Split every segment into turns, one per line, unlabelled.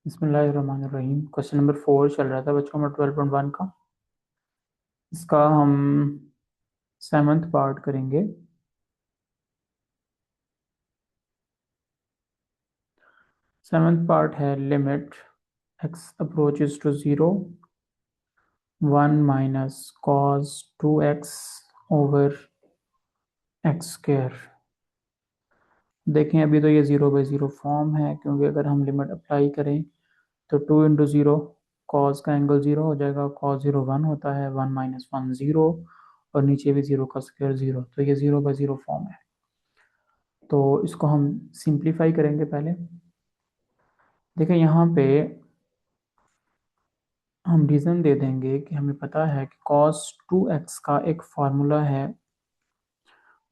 बिस्मिल्लाहिर्रहमानिर्रहीम। Question number 4 चल रहा था बच्चों में 12.1 का। इसका हम 7th पार्ट करेंगे। सेवन्थ पार्ट है limit x approaches to 0 1 minus cos 2x over x square. देखें अभी तो ये 0/0 फॉर्म है, क्योंकि अगर हम लिमिट अप्लाई करें तो 2 × 0 कॉस का एंगल 0 हो जाएगा। कॉस 0 1 होता है, 1 - 1 0, और नीचे भी 0 का स्क्वायर 0, तो ये 0/0 फॉर्म है। तो इसको हम सिंप्लीफाई करेंगे। पहले देखें, यहाँ पे हम रीज़न दे देंगे कि हमें पता है कि cos 2x का एक फार्मूला है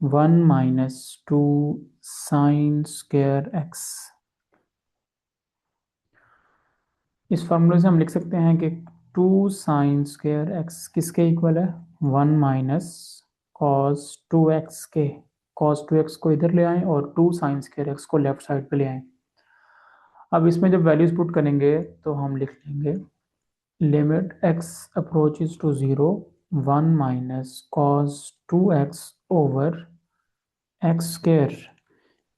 1 - 2 साइन स्क्वायर एक्स। इस फार्मूले से हम लिख सकते हैं कि 2 साइन स्क्वायर एक्स किसके इक्वल है? 1 माइनस कॉस 2x के। cos 2x को इधर ले आएं और 2 साइन स्क्वायर एक्स को लेफ्ट साइड पे ले आएं। अब इसमें जब वैल्यूज पुट करेंगे तो हम लिख लेंगे limit x approaches to 0 1 minus cos 2x over x square.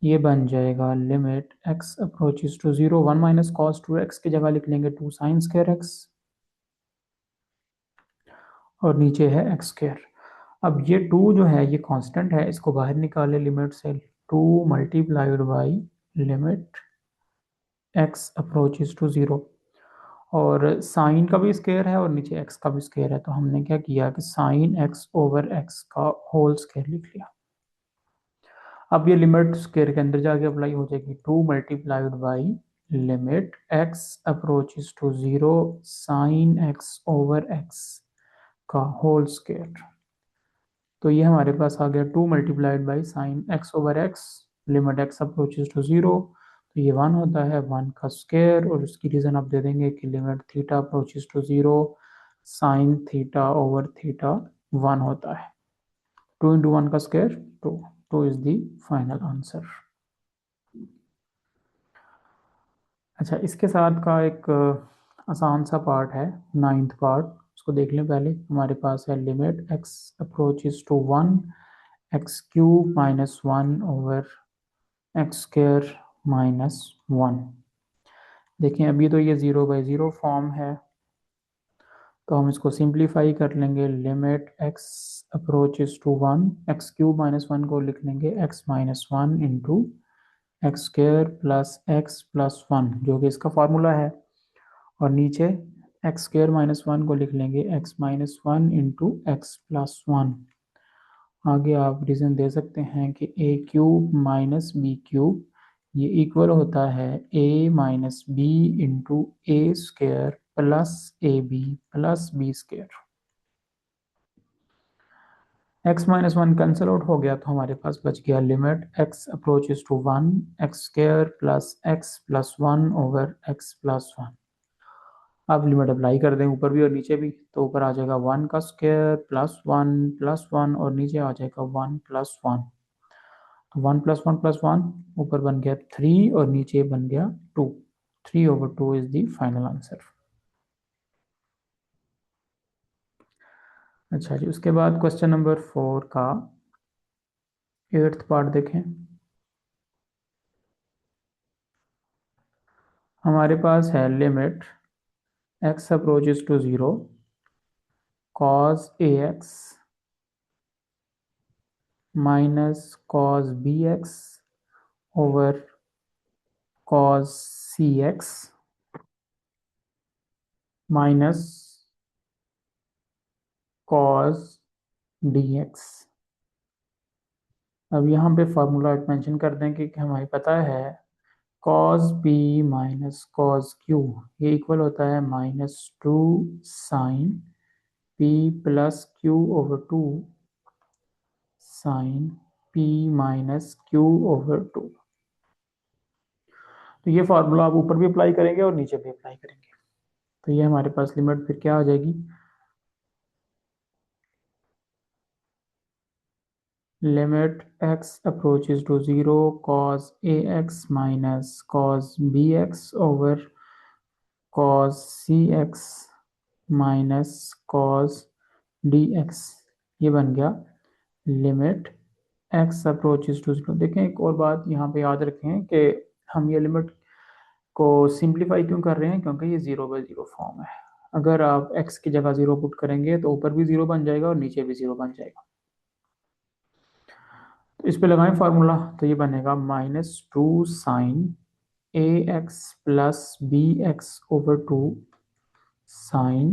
ये बन जाएगा limit x approaches to 0 1 minus cos 2x की जगह लिख लेंगे 2 साइन स्क्वायर x, और नीचे है एक्स स्क्वायर। अब ये 2 जो है ये कांस्टेंट है, इसको बाहर निकाले लिमिट से। 2 multiplied by limit x approaches to 0, और साइन का भी स्क्वायर है और नीचे एक्स का भी स्क्वायर है, तो हमने क्या किया कि साइन एक्स ओवर एक्स का होल स्क्वायर लिख लिया। अब ये लिमिट स्क्वायर के अंदर जाके अप्लाई हो जाएगी। 2 multiplied by limit x approaches to 0 sine x over x का होल स्क्वायर। तो ये हमारे पास आ गया 2 multiplied by sine x over x, limit x approaches to 0, तो ये 1 होता है 1 का स्क्वायर। और उसकी रीज़न आप दे देंगे कि limit theta approaches to 0 sine theta over theta 1 होता है। 2 × 1 का square 2। 2 is the final answer. अच्छा, इसके साथ का एक आसान सा पार्ट है, 9th पार्ट। उसको देख लें। पहले हमारे पास है limit x approaches to 1 x cube minus 1 over x square minus 1। देखें अभी तो ये 0/0 फॉर्म है, तो हम इसको सिंप्लीफाई कर लेंगे। Limit x approaches to 1 x cube minus 1 को लिख लेंगे x - 1 into x square plus +1, जो कि इसका फार्मूला है। और नीचे एक्स स्क्वायर माइनस 1 को लिख लेंगे x - 1 इंटू एक्स प्लस 1। आगे आप रीज़न दे सकते हैं कि a cube minus b cube ये इक्वल होता है a minus b into a square plus a b plus b square. x - 1 cancel out हो गया, तो हमारे पास बच गया limit x approaches to 1 x square plus x plus 1 over x plus 1। अब लिमिट अप्लाई कर दें ऊपर भी और नीचे भी, तो ऊपर आ जाएगा 1 का स्क्वायर प्लस 1 और नीचे आ जाएगा 1 प्लस 1। तो 1 + 1 + 1 ऊपर बन गया 3 और नीचे बन गया 2। 3/2 इज द फाइनल आंसर। अच्छा जी, उसके बाद क्वेश्चन नंबर 4 का 8th पार्ट देखें। हमारे पास है limit x approaches to 0 cos ax minus cos bx over cos cx minus cos dx। अब यहाँ पे फार्मूला मेंशन कर दें कि हमें पता है cos p minus cos q ये इक्वल होता है -2 sine p plus q over 2 sine p minus q over 2। तो ये फार्मूला आप ऊपर भी अप्लाई करेंगे और नीचे भी अप्लाई करेंगे, तो ये हमारे पास लिमिट फिर क्या आ जाएगी? Limit x approaches to 0 cos ax minus cos bx over cos c x minus cos d x, ये बन गया limit x approaches to zero. देखें एक और बात यहाँ पे याद रखें कि हम ये लिमिट को सिंप्लीफाई क्यों कर रहे हैं, क्योंकि ये जीरो बाई जीरो फॉर्म है। अगर आप x की जगह जीरो पुट करेंगे तो ऊपर भी जीरो बन जाएगा और नीचे भी जीरो बन जाएगा। तो इस पे लगाएं फार्मूला, तो ये बनेगा -2 sin ax plus b x over two sine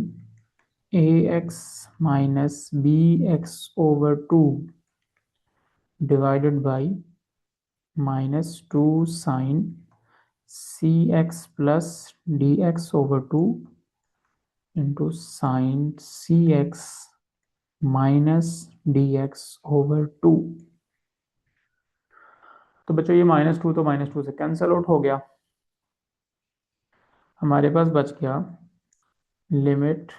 ax minus b x over two divided by -2 sin c x plus d x over two into sine c x minus d x over two. तो बच्चों ये -2 तो -2 से cancel out हो गया। हमारे पास बच गया limit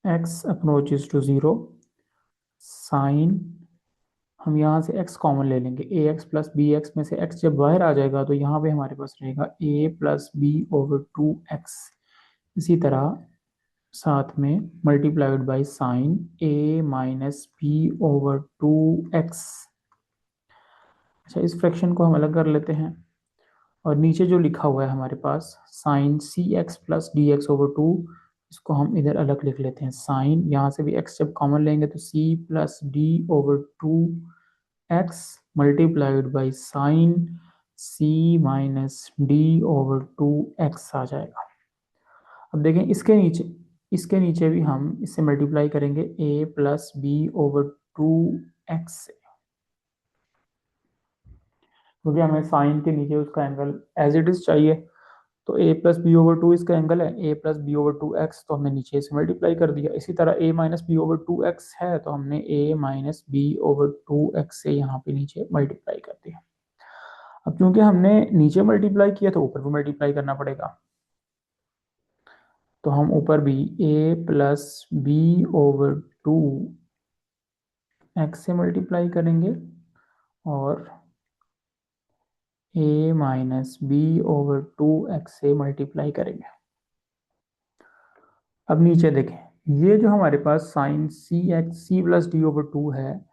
x approaches to zero sine, हम यहाँ से x कॉमन ले लेंगे, a x plus b x में से x जब बाहर आ जाएगा तो यहाँ पे हमारे पास रहेगा a plus b over two x. इसी तरह साथ में multiplied by sine a minus b over two x. अच्छा, इस फ्रैक्शन को हम अलग कर लेते हैं और नीचे जो लिखा हुआ है हमारे पास sine c x plus d x over two, इसको हम इधर अलग लिख लेते हैं। साइन यहाँ से भी x जब कॉमन लेंगे तो c plus d over two x multiplied by sine c minus d over two x आ जाएगा। अब देखें इसके नीचे भी हम इससे मल्टीप्लाई करेंगे a plus b over two x, क्योंकि हमें साइन के नीचे उसका एंगल एज इट इज चाहिए। तो a plus b over two इसका एंगल है, a plus b over two x, तो हमने नीचे से मल्टीप्लाई कर दिया। इसी तरह a minus b over two x है तो हमने a minus b over two x से यहाँ पे नीचे मल्टीप्लाई कर दिया। अब क्योंकि हमने नीचे मल्टीप्लाई किया तो ऊपर भी मल्टीप्लाई करना पड़ेगा, तो हम ऊपर भी a plus b over two x से मल्टीप्लाई करेंगे और a minus b over two x से मल्टीप्लाई करेंगे। अब नीचे देखें, ये जो हमारे पास sine c x c plus d over two है,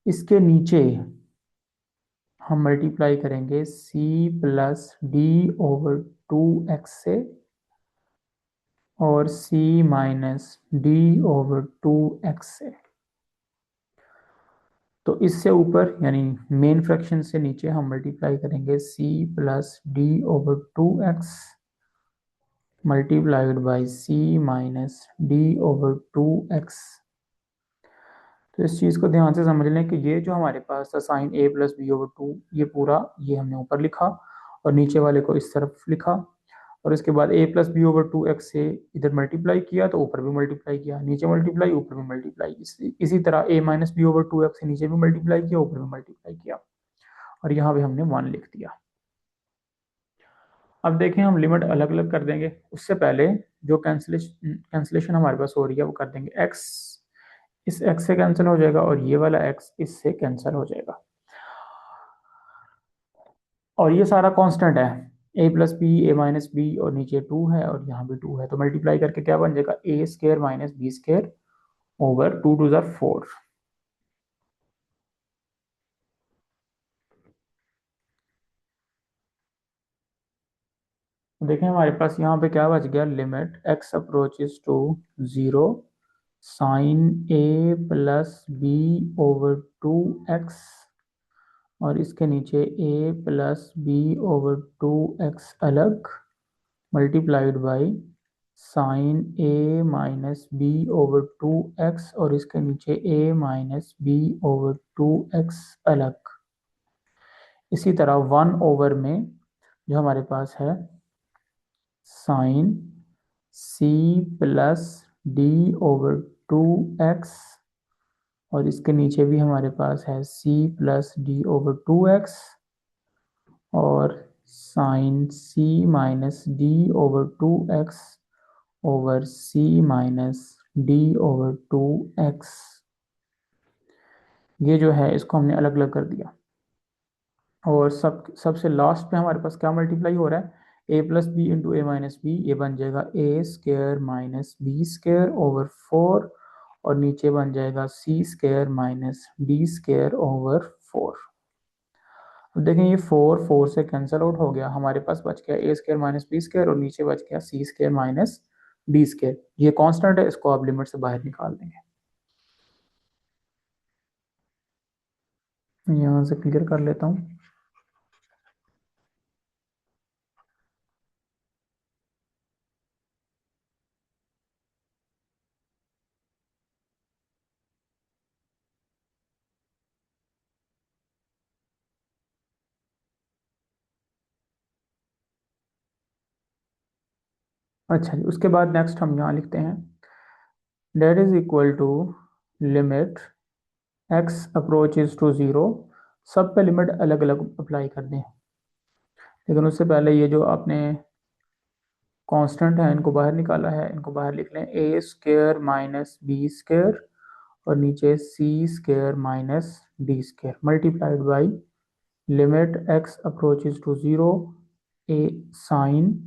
इसके नीचे हम मल्टीप्लाई करेंगे c plus d over two x से और c minus d over two x से। तो इससे ऊपर यानी मेन फ्रैक्शन से नीचे हम मल्टीप्लाई करेंगे c plus d over two x multiplied by c minus d over two x. तो इस चीज़ को ध्यान से समझ लें कि ये जो हमारे पास था sine a plus b over two, ये पूरा ये हमने ऊपर लिखा और नीचे वाले को इस तरफ लिखा और इसके बाद a plus b over two x से इधर मल्टीप्लाई किया तो ऊपर भी मल्टीप्लाई किया, नीचे मल्टीप्लाई ऊपर भी मल्टीप्लाई, इसी तरह a minus b over two x से नीचे भी मल्टीप्लाई किया ऊपर भी मल्टीप्लाई किया और यहाँ भी हमने 1 लिख दिया। अब देखें हम लिमिट अलग अलग कर देंगे, उससे पहले जो कैंसिलेशन हमारे पास हो रही है वो कर देंगे। x इस x से कैंसिल हो जाएगा और ये वाला x इससे कैंसिल हो जाएगा और ये सारा कांस्टेंट है, a plus b a minus b और नीचे 2 है और यहाँ भी 2 है, तो मल्टीप्लाई करके क्या बन जाएगा a square minus b square over 2 two ज़ 4। देखें हमारे पास यहाँ पे क्या बच गया, limit x approaches to zero sine a plus b over two x और इसके नीचे a plus b over two x अलग multiplied by sine a minus b over two x और इसके नीचे a minus b over two x अलग। इसी तरह 1 ओवर में जो हमारे पास है sine c plus d over two x और इसके नीचे भी हमारे पास है c plus d over two x और sine c minus d over two x over c minus d over two x. ये जो है इसको हमने अलग अलग कर दिया और सबसे लास्ट में हमारे पास क्या मल्टीप्लाई हो रहा है, a plus b into a minus b, ये बन जाएगा a square minus b square over 4, और नीचे बन जाएगा c square minus d square over 4। अब देखें ये 4 4 से कैंसिल आउट हो गया, हमारे पास बच गया ए स्क्वायर माइनस बी स्क्वायर और नीचे बच गया सी स्क्वायर माइनस डी स्क्वायर। ये कांस्टेंट है, इसको आप लिमिट से बाहर निकाल देंगे। यहाँ से क्लियर कर लेता हूँ। अच्छा जी, उसके बाद नेक्स्ट हम यहाँ लिखते हैं that is equal to limit x approaches to zero. सब पे लिमिट अलग अलग अप्लाई कर दें, लेकिन उससे पहले ये जो आपने कांस्टेंट है इनको बाहर निकाला है, इनको बाहर लिख लें a square minus b square और नीचे c square minus d square multiplied by limit x approaches to zero a sine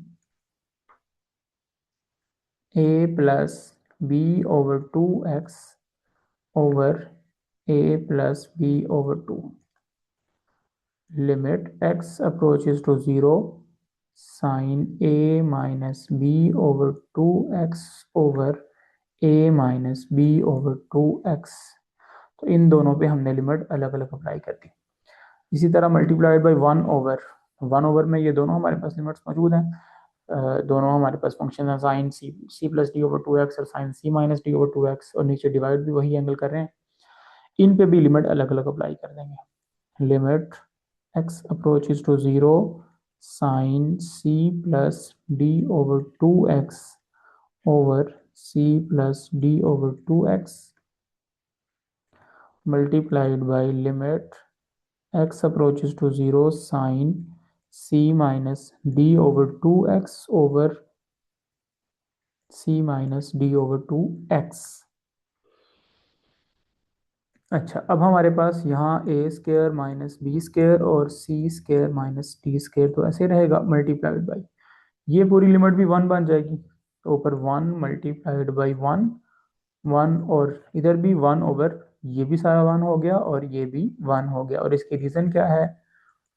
a plus b over 2x over a plus b over 2। Limit x approaches to zero sine a minus b over 2x over a minus b over 2x। तो इन दोनों पे हमने limit अलग अलग apply कर दी। इसी तरह multiplied by 1 over में ये दोनों हमारे पास लिमिट्स मौजूद हैं। दोनों हमारे पास फंक्शन है sine c plus d over 2x और sine c minus d over 2x, और नीचे डिवाइड भी वही एंगल कर रहे हैं। इन पे भी लिमिट अलग अलग अप्लाई कर देंगे। Limit x approaches to zero sine c plus d over 2x over c plus d over 2x multiplied by limit x approaches to zero sine c minus d over 2x over c minus d over 2x। अच्छा, अब हमारे पास यहाँ a square minus b square और c square minus d square तो ऐसे रहेगा multiplied by, ये पूरी लिमिट भी 1 बन जाएगी, तो ऊपर 1 मल्टीप्लाइड बाई 1 1, और इधर भी 1 ओवर ये भी सारा 1 हो गया और ये भी 1 हो गया। और इसकी रीज़न क्या है,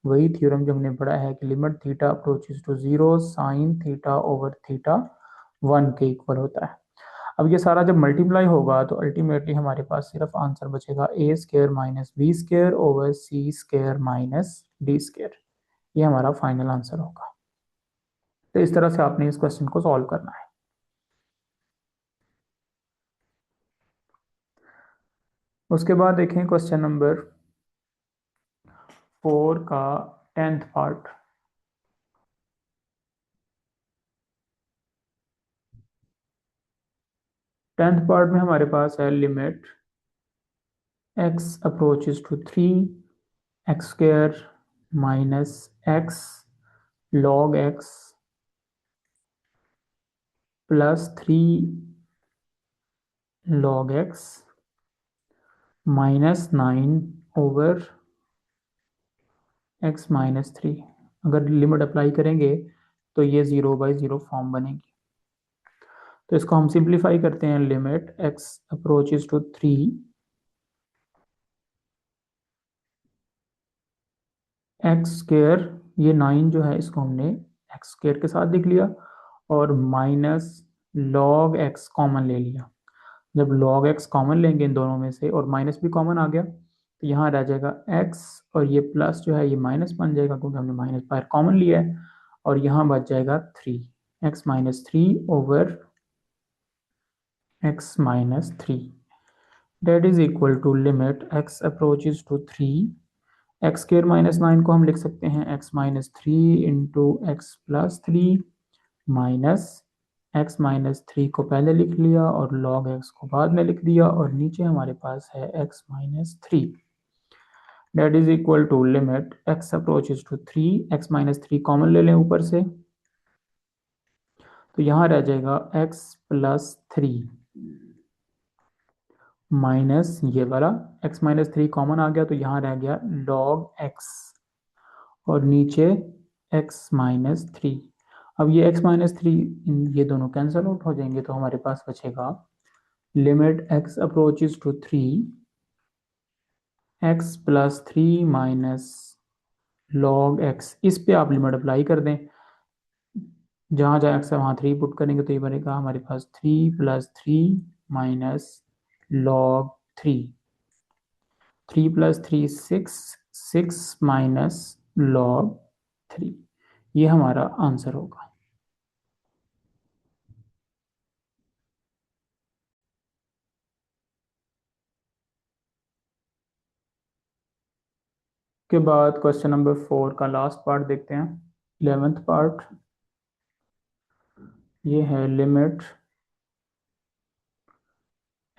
वही थ्योरम जो हमने पढ़ा है कि limit theta approaches to zero sine theta over theta 1 के इक्वल होता है। अब ये सारा जब मल्टीप्लाई होगा तो अल्टीमेटली हमारे पास सिर्फ आंसर बचेगा a square minus b square over c square minus d square. ये हमारा फाइनल आंसर होगा। तो इस तरह से आपने इस क्वेश्चन को सॉल्व करना है। उसके बाद देखें क्वेश्चन नंबर 4 का 10th पार्ट। 10th पार्ट में हमारे पास है limit x approaches to 3 x square minus x log x plus 3 log x minus 9 over x minus 3। अगर लिमिट अप्लाई करेंगे तो ये 0/0 फॉर्म बनेगी। तो इसको हम सिंप्लीफाई करते हैं। Limit x approaches to 3 x square, ये 9 जो है इसको हमने एक्स स्क्वायर के साथ लिख लिया और माइनस लॉग एक्स कॉमन ले लिया। जब लॉग एक्स कॉमन लेंगे इन दोनों में से और माइनस भी कॉमन आ गया तो यहाँ रह जाएगा एक्स और ये प्लस जो है ये माइनस बन जाएगा क्योंकि हमने माइनस बाहर कॉमन लिया है, और यहाँ बच जाएगा 3 x minus 3 over x minus 3। That is equal to limit x approaches to 3 x square minus 9 को हम लिख सकते हैं x minus 3 into x plus 3 minus x minus 3 को पहले लिख लिया और लॉग एक्स को बाद में लिख दिया, और नीचे हमारे पास है x minus 3। That is equal to limit x approaches to 3 x minus 3 common ले लें ऊपर से, तो यहाँ रह जाएगा एक्स प्लस 3 माइनस ये वाला एक्स माइनस 3 कॉमन आ गया तो यहाँ रह गया लॉग एक्स और नीचे एक्स माइनस 3। अब ये x माइनस थ्री, ये दोनों कैंसल आउट हो जाएंगे, तो हमारे पास बचेगा limit x approaches to three, x plus three minus log x। इस पे आप लिमिट अप्लाई कर दें, जहाँ जहाँ x है वहाँ थ्री पुट करेंगे तो ये बनेगा हमारे पास three plus three minus log three. Three plus three six, six minus log three. ये हमारा आंसर होगा। के बाद क्वेश्चन नंबर 4 का लास्ट पार्ट देखते हैं, 11th पार्ट। ये है limit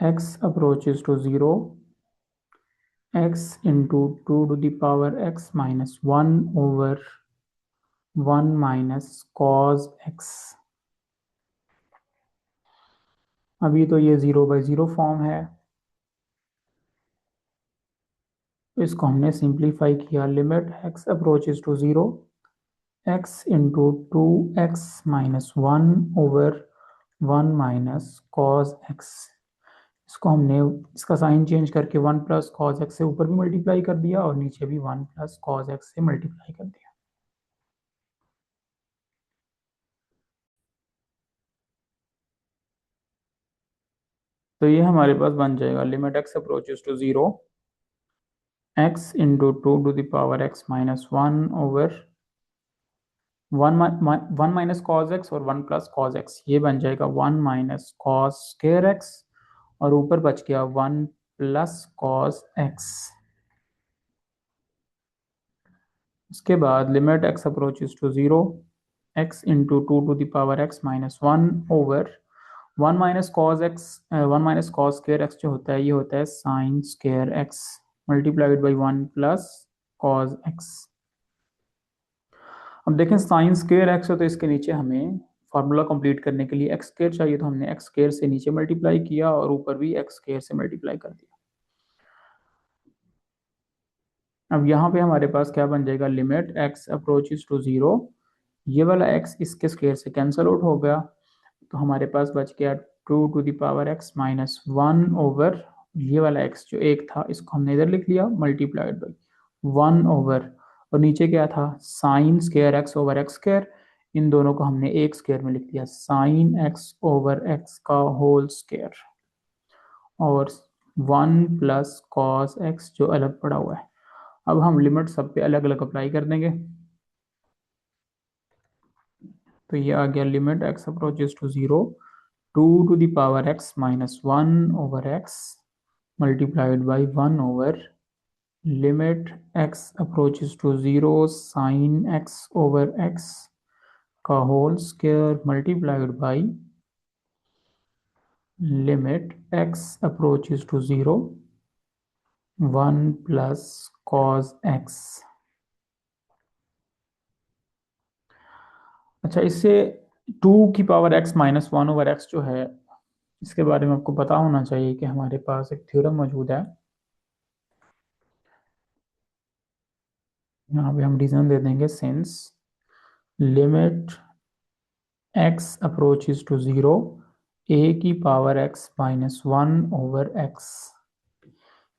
x approaches to zero, x into two to the power x minus one over one minus cos x। अभी तो ये ज़ीरो बाई ज़ीरो फॉर्म है, तो इसको हमने सिंप्लीफाई किया। Limit x approaches to zero, x into two x minus one over one minus cos x। इसको हमने इसका साइन चेंज करके वन प्लस कॉज एक्स से ऊपर भी मल्टीप्लाई कर दिया और नीचे भी वन प्लस कॉज एक्स से मल्टीप्लाई कर दिया। तो ये हमारे पास बन जाएगा limit x approaches to zero, x into two to the power x minus one over one, one minus cos x और वन प्लस कॉज एक्स, ये बन जाएगा one minus cos square x, और ऊपर बच गया वन प्लस कॉज एक्स। उसके बाद limit x approaches to zero, x into two to the power x minus one over one minus cos x, one minus cos square x जो होता है ये होता है sine square x multiplied by one plus cos x. अब देखें sign square x है तो इसके नीचे हमें फार्मूला कंप्लीट करने के लिए एक्स स्केयर चाहिए, तो हमने एक्स स्केयर से नीचे मल्टीप्लाई किया और ऊपर भी एक्स स्केयर से मल्टीप्लाई कर दिया। अब यहाँ पे हमारे पास क्या बन जाएगा, limit x approaches to zero, ये वाला एक्स इसके स्केयर से कैंसल आउट हो गया, तो हमारे पास बच गया two to the power x minus one over, ये वाला एक्स जो एक था इसको हमने इधर लिख लिया मल्टीप्लाइड बाई वन ओवर, और नीचे क्या था sine square x over x square, इन दोनों को हमने एक स्केयर में लिख दिया साइन एक्स ओवर एक्स का होल स्केयर, और वन प्लस कॉस एक्स जो अलग पड़ा हुआ है। अब हम लिमिट सब पे अलग अलग अप्लाई कर देंगे, तो ये आ गया limit x approaches to zero, two to the power x minus one over x multiplied by one over limit x approaches to zero sine x over x का whole square multiplied by limit x approaches to zero one plus cos x. अच्छा, इससे two की power x minus one over x जो है, इसके बारे में आपको पता होना चाहिए कि हमारे पास एक थ्योरम मौजूद है। यहाँ पे हम रीजन दे देंगे since limit x approaches to zero a की power x minus one over x,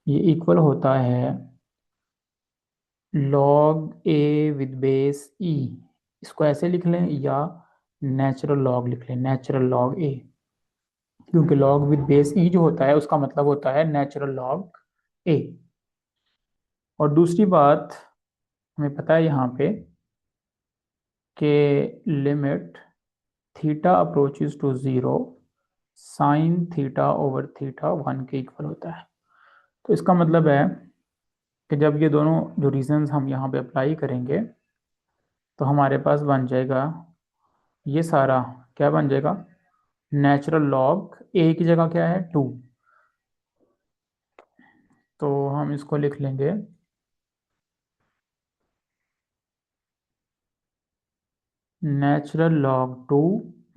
ये इक्वल होता है log a with base e. इसको ऐसे लिख लें या नेचुरल लॉग लिख लें, नेचुरल लॉग ए, क्योंकि लॉग विद बेस ई जो होता है उसका मतलब होता है नेचुरल लॉग ए। और दूसरी बात हमें पता है यहाँ पे कि limit theta approaches to zero sine theta over theta one के इक्वल होता है। तो इसका मतलब है कि जब ये दोनों जो रीजंस हम यहाँ पे अप्लाई करेंगे तो हमारे पास बन जाएगा ये सारा, क्या बन जाएगा, नेचुरल लॉग ए की जगह क्या है टू, तो हम इसको लिख लेंगे natural log two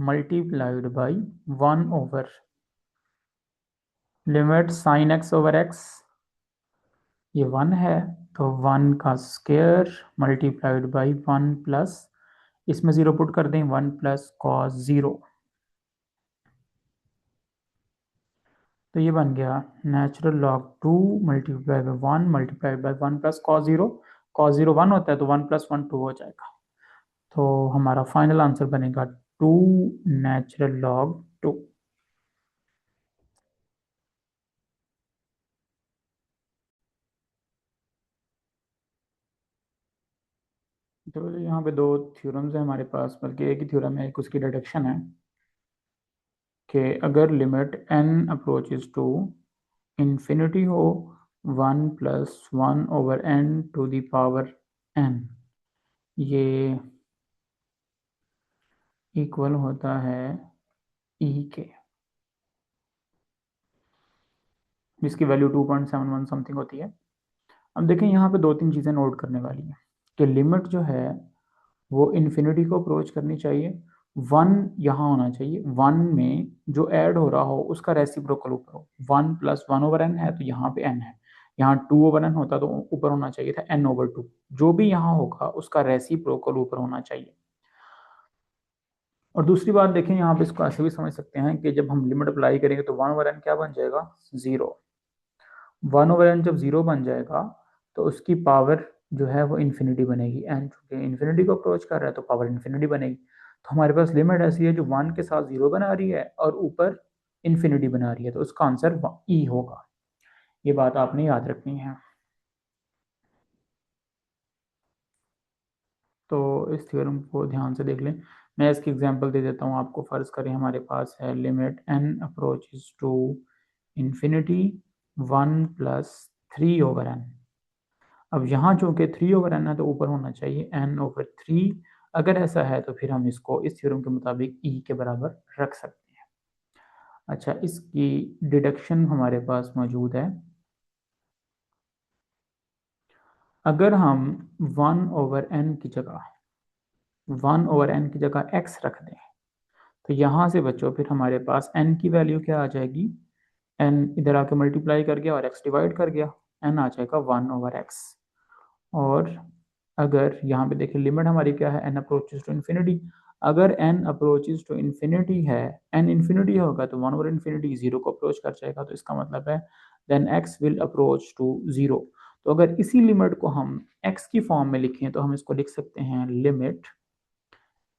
multiplied by one over limit sign x over x, ये वन है तो वन का square multiplied by one plus इसमें 0 पुट कर दें, 1 प्लस कॉस 0, तो ये बन गया natural log 2 multiply by 1 multiply by 1 plus cos 0। Cos 0 1 होता है तो 1 प्लस 1 2 हो जाएगा। तो हमारा फाइनल आंसर बनेगा 2 नेचुरल लॉग 2। तो यहाँ पे दो थ्योरम्स है हमारे पास, बल्कि एक ही थ्योरम है, एक उसकी डिडक्शन है कि अगर limit n approaches to infinity हो 1 plus 1 over n to the power n, ये इक्वल होता है e के, जिसकी वैल्यू 2.71 समथिंग होती है। अब देखें यहाँ पे दो तीन चीज़ें नोट करने वाली हैं कि लिमिट जो है वो इन्फिनिटी को अप्रोच करनी चाहिए, वन यहाँ होना चाहिए, वन में जो ऐड हो रहा हो उसका रेसिप्रोकल ऊपर हो। 1 प्लस 1 ओवर एन है तो यहाँ पे एन है, यहाँ 2 ओवर एन होता तो ऊपर होना चाहिए था एन ओवर 2। जो भी यहाँ होगा उसका रेसिप्रोकल ऊपर होना चाहिए। और दूसरी बात देखें, यहाँ पे इसको ऐसे भी समझ सकते हैं कि जब हम लिमिट अप्लाई करेंगे तो 1 ओवर एन क्या बन जाएगा, 0। 1 ओवर एन जब 0 बन जाएगा तो उसकी पावर जो है वो इन्फिनिटी बनेगी, एन चूंकि इन्फिनिटी को अप्रोच कर रहा है तो पावर इन्फिनिटी बनेगी। तो हमारे पास लिमिट ऐसी है जो 1 के साथ 0 बना रही है और ऊपर इन्फिनिटी बना रही है, तो उसका आंसर ई होगा। ये बात आपने याद रखनी है। तो इस थ्योरम को ध्यान से देख लें। मैं इसकी एग्जांपल दे देता हूँ आपको। फर्ज करें हमारे पास है limit n approaches to infinity 1 plus 3 over n. अब यहाँ चूंकि 3 ओवर एन है तो ऊपर होना चाहिए एन ओवर 3। अगर ऐसा है तो फिर हम इसको इस थ्योरम के मुताबिक ई के बराबर रख सकते हैं। अच्छा, इसकी डिडक्शन हमारे पास मौजूद है। अगर हम 1 ओवर एन की जगह 1 ओवर एन की जगह एक्स रख दें तो यहाँ से बच्चों फिर हमारे पास एन की वैल्यू क्या आ जाएगी, एन इधर आके मल्टीप्लाई कर गया और एक्स डिवाइड कर गया, एन आ जाएगा 1 ओवर एक्स। और अगर यहाँ पे देखिए लिमिट हमारी क्या है, एन अप्रोचेस टू इन्फिनिटी। अगर एन अप्रोचेस टू इन्फिनिटी है, एन इन्फिनिटी होगा तो 1 ओवर इन्फिनिटी 0 को अप्रोच कर जाएगा, तो इसका मतलब है then x will approach to 0। तो अगर इसी लिमिट को हम एक्स की फॉर्म में लिखें तो हम इसको लिख सकते हैं limit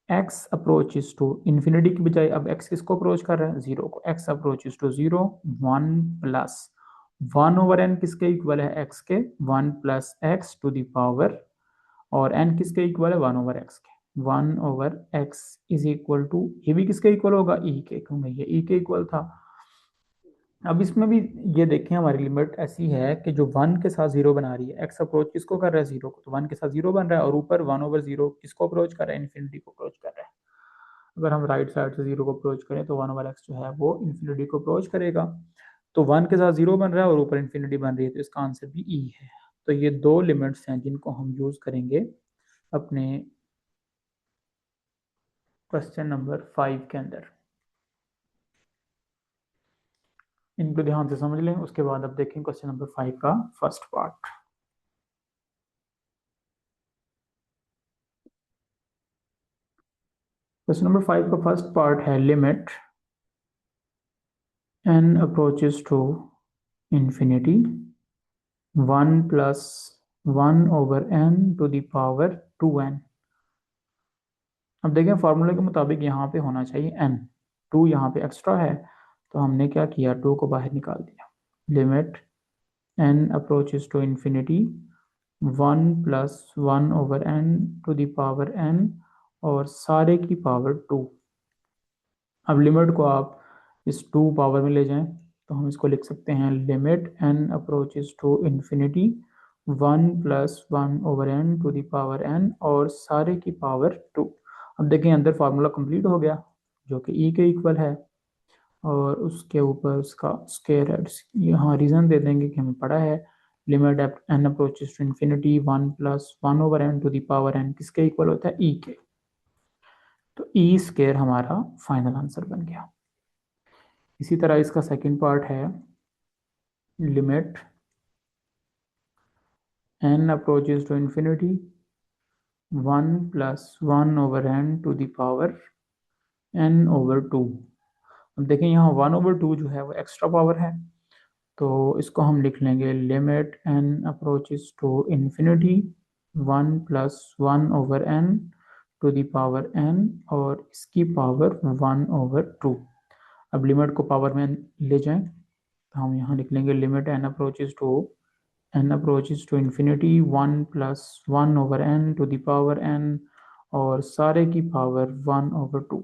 x approaches to infinity की बजाय अब एक्स किसको अप्रोच कर रहा है, 0 को। X approaches to 0 1 plus 1 over n किसके इक्वल है, एक्स के, 1 plus x to the power, और एन किसके इक्वल है, 1 ओवर एक्स के। 1 over x is equal to, ये भी किसके इक्वल होगा, ई के, क्योंकि ये ई के इक्वल था। अब इसमें भी ये देखें हमारी लिमिट ऐसी है कि जो 1 के साथ 0 बना रही है, एक्स अप्रोच किसको कर रहा है, 0 को, तो 1 के साथ 0 बन रहा है, और ऊपर 1 ओवर 0 किसको अप्रोच कर रहा है, इन्फिनिटी को अप्रोच कर रहा है। अगर हम राइट साइड से 0 को अप्रोच करें तो 1 ओवर एक्स जो है वो इन्फिनिटी को अप्रोच करेगा। तो 1 के साथ 0 बन रहा है और ऊपर इन्फिनिटी बन रही है, तो इसका आंसर भी ई है। तो ये दो लिमिट्स हैं जिनको हम यूज करेंगे अपने क्वेश्चन नंबर 5 के अंदर। इनको ध्यान से समझ लें, उसके बाद अब देखें क्वेश्चन नंबर 5 का फर्स्ट पार्ट। क्वेश्चन नंबर 5 का फर्स्ट पार्ट है limit n approaches to infinity 1 plus 1 over n to the power 2n। अब देखें फार्मूले के मुताबिक यहाँ पे होना चाहिए n, 2 यहाँ पे एक्स्ट्रा है तो हमने क्या किया, 2 को बाहर निकाल दिया। Limit n approaches to infinity 1 plus 1 over n to the power n और सारे की पावर 2। अब लिमिट को आप इस 2 पावर में ले जाएं तो हम इसको लिख सकते हैं limit n approaches to infinity 1 plus 1 over n to the power n और सारे की पावर 2। अब देखें अंदर फार्मूला कंप्लीट हो गया जो कि e के इक्वल है, और उसके ऊपर उसका स्क्वायर है। यहाँ रीज़न दे देंगे कि हमें पड़ा है limit n approaches to infinity 1 plus 1 over n to the power n किसके इक्वल होता है, e के। तो ई स्क्वायर हमारा फाइनल आंसर बन गया। इसी तरह इसका सेकंड पार्ट है limit n approaches to infinity 1 plus 1/n to the power n/2। अब देखें यहाँ 1/2 जो है वो एक्स्ट्रा पावर है, तो इसको हम लिख लेंगे limit n approaches to infinity 1 plus 1/n to the power n, और इसकी पावर 1/2। अब लिमिट को पावर में ले जाएं तो हम यहाँ लिख लेंगे limit n approaches to infinity 1 plus 1/n to the power n, और सारे की पावर 1/2।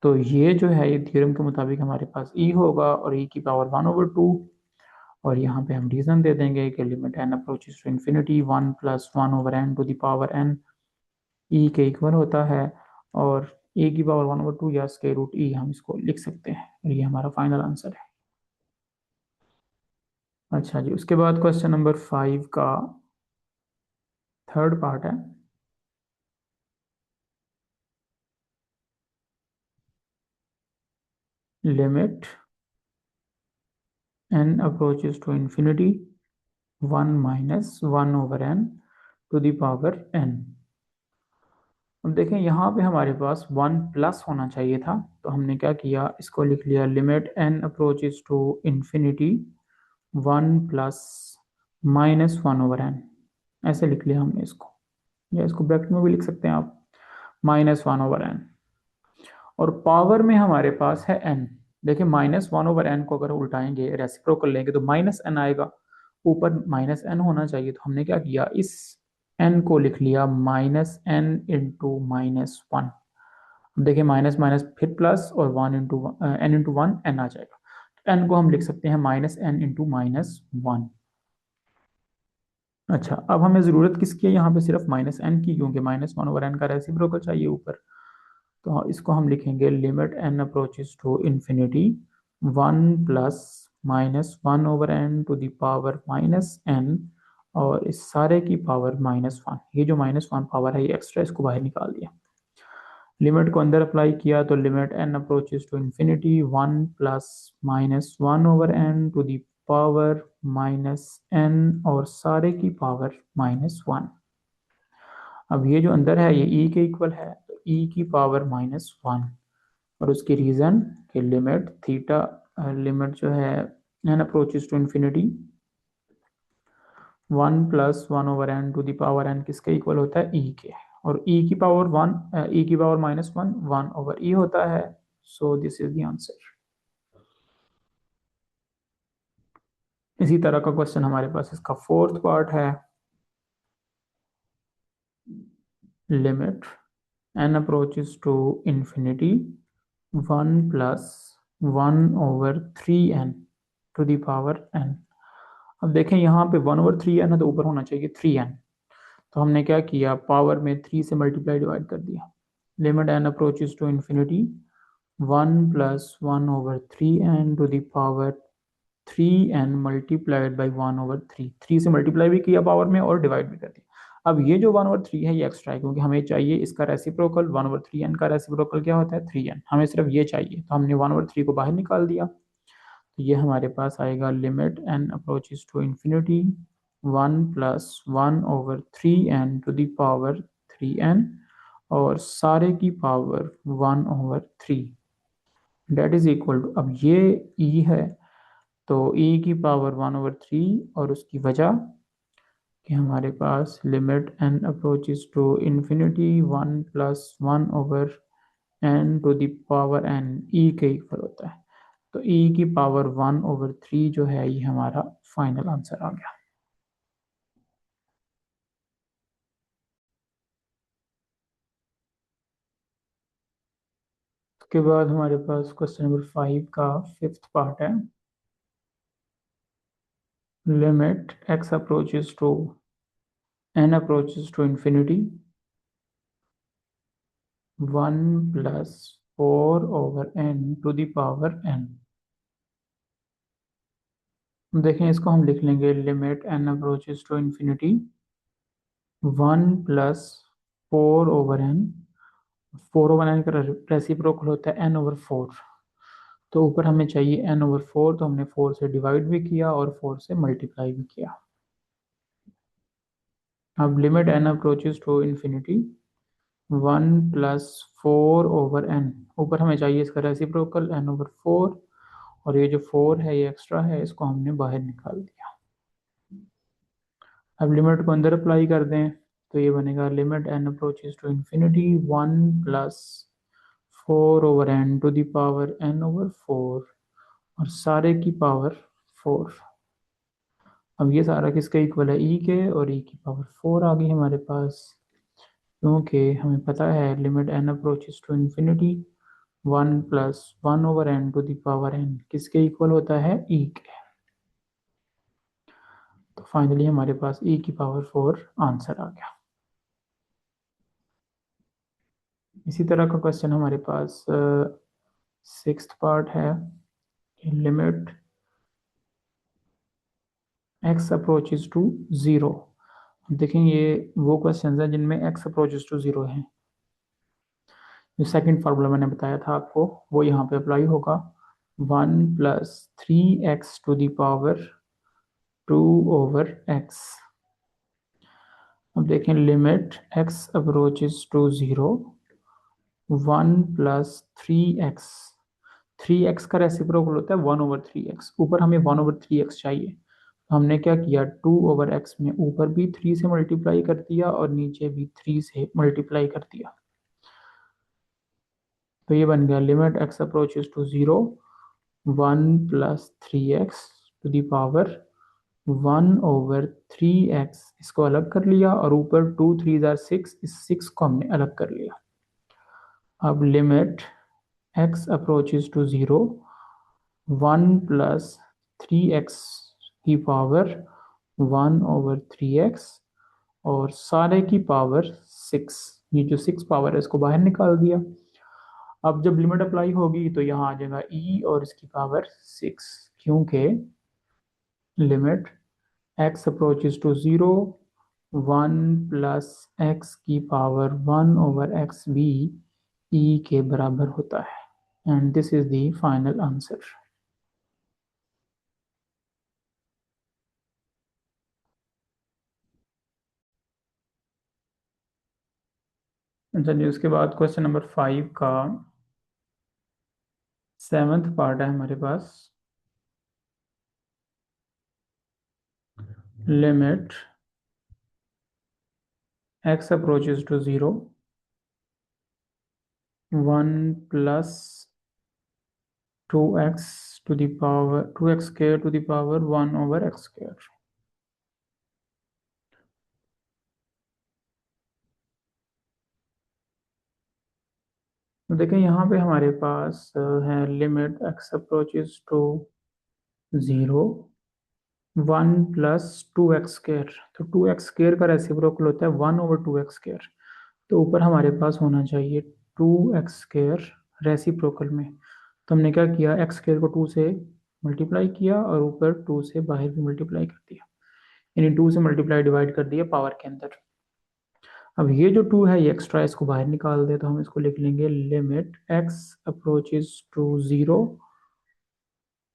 तो ये जो है ये थ्योरम के मुताबिक हमारे पास e होगा और e की पावर 1/2। और यहाँ पे हम रीजन दे देंगे कि limit n approaches to infinity 1 plus 1/n to the power n e के इक्वल होता है, और a की पावर 1/2 या स्क्वायर रूट e हम इसको लिख सकते हैं, और ये हमारा फाइनल आंसर है। अच्छा जी, उसके बाद क्वेश्चन नंबर 5 का थर्ड पार्ट है। Limit n approaches to infinity 1 minus 1/n to the power n। अब देखें यहाँ पे हमारे पास 1 प्लस होना चाहिए था, तो हमने क्या किया, इसको लिख लिया limit n approaches to infinity 1 plus -1/n, ऐसे लिख लिया हमने इसको, या इसको ब्रैकेट में भी लिख सकते हैं आप, -1/n। और पावर में हमारे पास है n। देखिए -1/n को अगर उल्टाएंगे, रेसिप्रोकल लेंगे, तो -n आएगा, ऊपर -n होना चाहिए, तो हमने क्या किया, इस n को लिख लिया -n × -1। देखिए माइनस माइनस फिर प्लस, और 1 × n × 1 n आ जाएगा, तो n को हम लिख सकते हैं -n × -1। अच्छा, अब हमें ज़रूरत किसकी है यहाँ पे, सिर्फ -n की, क्योंकि -1/n का रेसिप्रोकल चाहिए ऊपर। तो इसको हम लिखेंगे limit n approaches to infinity 1 plus -1/n to the power -n, और इस सारे की पावर -1। ये जो -1 पावर है ये एक्स्ट्रा, इसको बाहर निकाल दिया। लिमिट को अंदर अप्लाई किया तो limit n approaches to infinity 1 plus -1/n to the power -n, और सारे की पावर -1। अब ये जो अंदर है ये e के इक्वल है, तो e की पावर -1, और उसकी रीज़न कि लिमिट थीटा, लिमिट जो है n approaches to infinity 1 plus 1/n to the power n किसके इक्वल होता है, e के, और e की पावर 1, e की पावर -1 1/e होता है। So this is the answer. इसी तरह का क्वेश्चन हमारे पास इसका फोर्थ पार्ट है। Limit n approaches to infinity 1 plus 1/3n to the power n। अब देखें यहाँ पे 1/3n है, तो ऊपर होना चाहिए 3n, तो हमने क्या किया, पावर में 3 से मल्टीप्लाई डिवाइड कर दिया। Limit n approaches to infinity 1 plus 1/3n to the power 3n multiplied by 1/3, 3 से मल्टीप्लाई भी किया पावर में और डिवाइड भी कर दिया। अब ये जो 1/3 है ये एक्स्ट्रा है, क्योंकि हमें चाहिए इसका रेसिप्रोकल, 1/3n का रेसिप्रोकल क्या होता है 3n, हमें सिर्फ ये चाहिए, तो हमने 1/3 को बाहर निकाल दिया। तो ये हमारे पास आएगा limit n approaches to infinity 1 plus 1/3n to the power 3n, और सारे की power 1/3, that is equal to, अब ये e है, तो e की पावर 1/3, और उसकी वजह कि हमारे पास limit n approaches to infinity 1 plus 1/n to the power n e के इक्वल होता है, तो e की पावर 1/3 जो है ये हमारा फाइनल आंसर आ गया। उसके बाद हमारे पास क्वेश्चन नंबर 5 का फिफ्थ पार्ट है। Limit x approaches to n approaches to infinity 1 plus 4/n to the power n। देखें इसको हम लिख लेंगे limit n approaches to infinity 1 plus 4/n, 4/n का रेसिप्रोकल होता है n/4, तो ऊपर हमें चाहिए n/4, तो हमने 4 से डिवाइड भी किया और 4 से मल्टीप्लाई भी किया। अब limit n approaches to infinity 1+4/n, ऊपर हमें चाहिए इसका रेसिप्रोकल n/4, और ये जो 4 है ये एक्स्ट्रा है, इसको हमने बाहर निकाल दिया। अब लिमिट को अंदर अप्लाई कर दें तो ये बनेगा limit n approaches to infinity 1+4/n⁴ और सारे की पावर 4। अब ये सारा किसके इक्वल है, ई के, और ई की पावर 4 आ गई हमारे पास, क्योंकि हमें पता है limit n approaches to infinity 1+1/n⁴ किसके इक्वल होता है, ई के। तो फाइनली हमारे पास ई की पावर 4 आंसर आ गया। इसी तरह का क्वेश्चन हमारे पास सिक्स्थ पार्ट है, लिमिट x अप्रोचेज टू 0। देखें ये वो क्वेश्चन है जिनमें x अप्रोचेज टू 0 है। जो सेकंड फार्मूला मैंने बताया था आपको वो यहाँ पे अप्लाई होगा, 1+3x⁴ अब देखें limit x approaches to 0 1+3x, 3x का रेसिप्रोकल होता है 1/3x, ऊपर हमें 1/3x चाहिए, तो हमने क्या किया 2/x में ऊपर भी 3 से मल्टीप्लाई कर दिया और नीचे भी 3 से मल्टीप्लाई कर दिया। तो ये बन गया limit x approaches to 0 1+3x to the power 1/3x, इसको अलग कर लिया, और ऊपर 2 3 6, इस 6 को हमने अलग कर लिया। अब limit x approaches to 0 1+3x की पावर 1/3x और सारे की पावर 6, ये जो 6 पावर है इसको बाहर निकाल दिया। अब जब लिमिट अप्लाई होगी तो यहाँ आ जाएगा e और इसकी पावर 6, क्योंकि limit x approaches to 0 1+x की पावर 1/x भी e के बराबर होता है, and this is the final answer. चलिए उसके बाद क्वेश्चन नंबर 5 का सेवंथ पार्ट है हमारे पास, limit x approaches to 0 1+2x to the power 2x² to the power 1/x²। तो देखें यहाँ पे हमारे पास है limit x approaches to 0 1+2x², तो 2x² का रेसिप्रोकल होता है 1/2x², तो ऊपर हमारे पास होना चाहिए 2x² रेसिप्रोकल में। तो हमने क्या किया, x² को 2 से मल्टीप्लाई किया और ऊपर 2 से बाहर भी मल्टीप्लाई कर दिया, यानी 2 से मल्टीप्लाई डिवाइड कर दिया पावर के अंदर। अब ये जो 2 है ये एक्स्ट्रा, इसको बाहर निकाल दे तो हम इसको लिख लेंगे limit x approaches to 0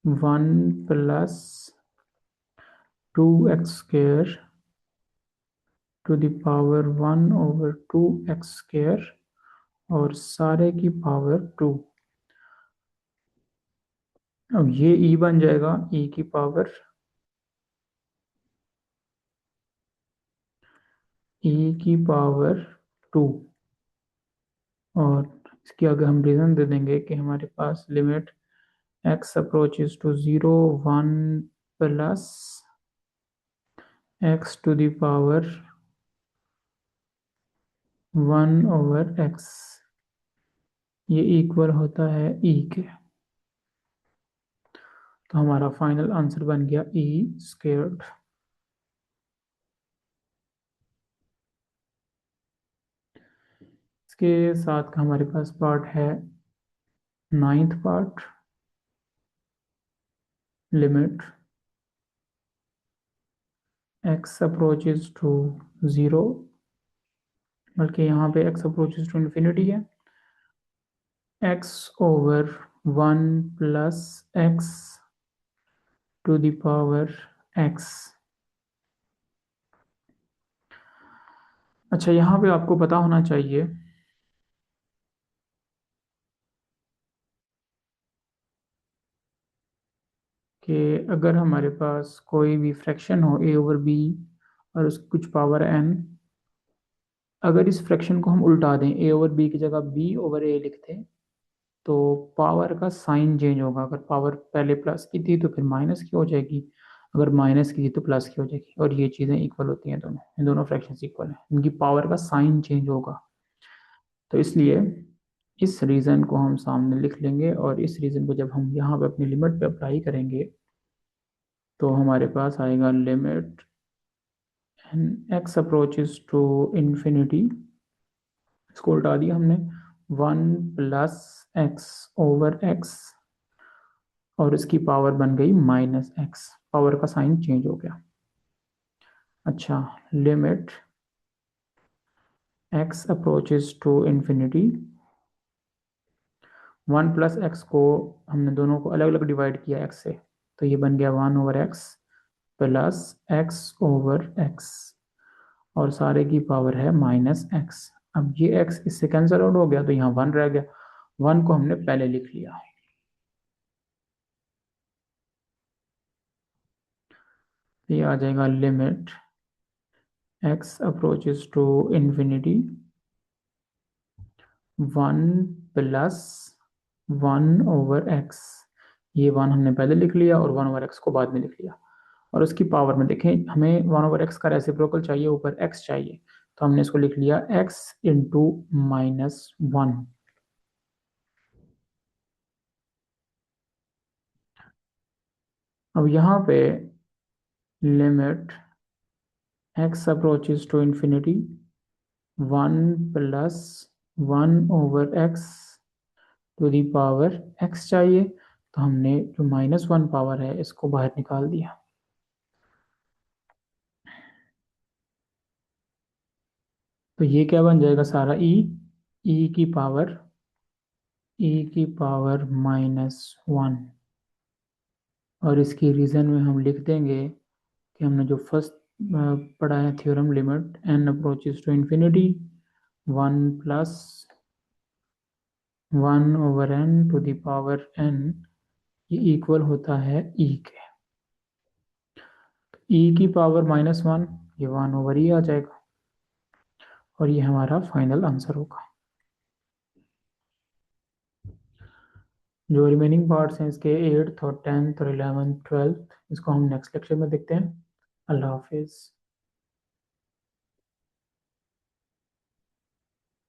1+2x² to the power 1/2x² और सारे की पावर 2। अब ये e बन जाएगा e की पावर e⁻², और इसकी आगे हम रीजन दे देंगे कि हमारे पास limit x approaches to 0 1+x to the power 1/x, ये इक्वल होता है e के। तो हमारा फाइनल आंसर बन गया e²। इसके साथ का हमारे पास पार्ट है ninth part, limit x approaches to 0, बल्कि यहाँ पे x अप्रोचेज टू इन्फिनिटी है, x/1+x to the power x। अच्छा, यहाँ पे आपको पता होना चाहिए कि अगर हमारे पास कोई भी फ्रैक्शन हो ए ओवर बी और उसकी कुछ पावर एन, अगर इस फ्रैक्शन को हम उल्टा दें, ए ओवर बी की जगह बी ओवर ए लिखते, तो पावर का साइन चेंज होगा। अगर पावर पहले प्लस की थी तो फिर माइनस की हो जाएगी, अगर माइनस की थी तो प्लस की हो जाएगी। और ये चीज़ें इक्वल होती हैं, दोनों इन दोनों फ्रैक्शंस इक्वल हैं, इनकी पावर का साइन चेंज होगा। तो इसलिए इस रीज़न को हम सामने लिख लेंगे, और इस रीज़न को जब हम यहाँ पे अपनी लिमिट पे अप्लाई करेंगे तो हमारे पास आएगा limit x approaches to infinity, इसको उल्टा दिया हमने, 1 + x/x, और इसकी पावर बन गई -x, पावर का साइन चेंज हो गया। अच्छा, limit x approaches to infinity, 1 + x को हमने दोनों को अलग अलग डिवाइड किया x से, तो ये बन गया 1/x प्लस x/x, और सारे की पावर है -x। अब ये x इससे कैंसिल आउट हो गया तो यहाँ 1 रह गया, 1 को हमने पहले लिख लिया। ये आ जाएगा limit x approaches to infinity 1 + 1/x, ये 1 हमने पहले लिख लिया और 1/x को बाद में लिख लिया। और उसकी पावर में देखें, हमें 1/x का रेसिप्रोकल चाहिए, ऊपर x चाहिए, तो हमने इसको लिख लिया x इंटू -1। अब यहाँ पे limit x approaches to infinity 1 + 1/x to the power x चाहिए, तो हमने जो -1 पावर है इसको बाहर निकाल दिया। तो ये क्या बन जाएगा सारा e की पावर -1। और इसकी रीज़न में हम लिख देंगे कि हमने जो फर्स्ट पढ़ा है theorem, limit n approaches to infinity 1 + 1/n to the power n, ये इक्वल होता है के। की पावर -1, ये 1/e आ जाएगा, और ये हमारा फाइनल आंसर होगा। जो रिमेनिंग पार्ट्स हैं इसके 8th और 10th और 11th 12th, इसको हम नेक्स्ट लेक्चर में देखते हैं। अल्लाह हाफिज़।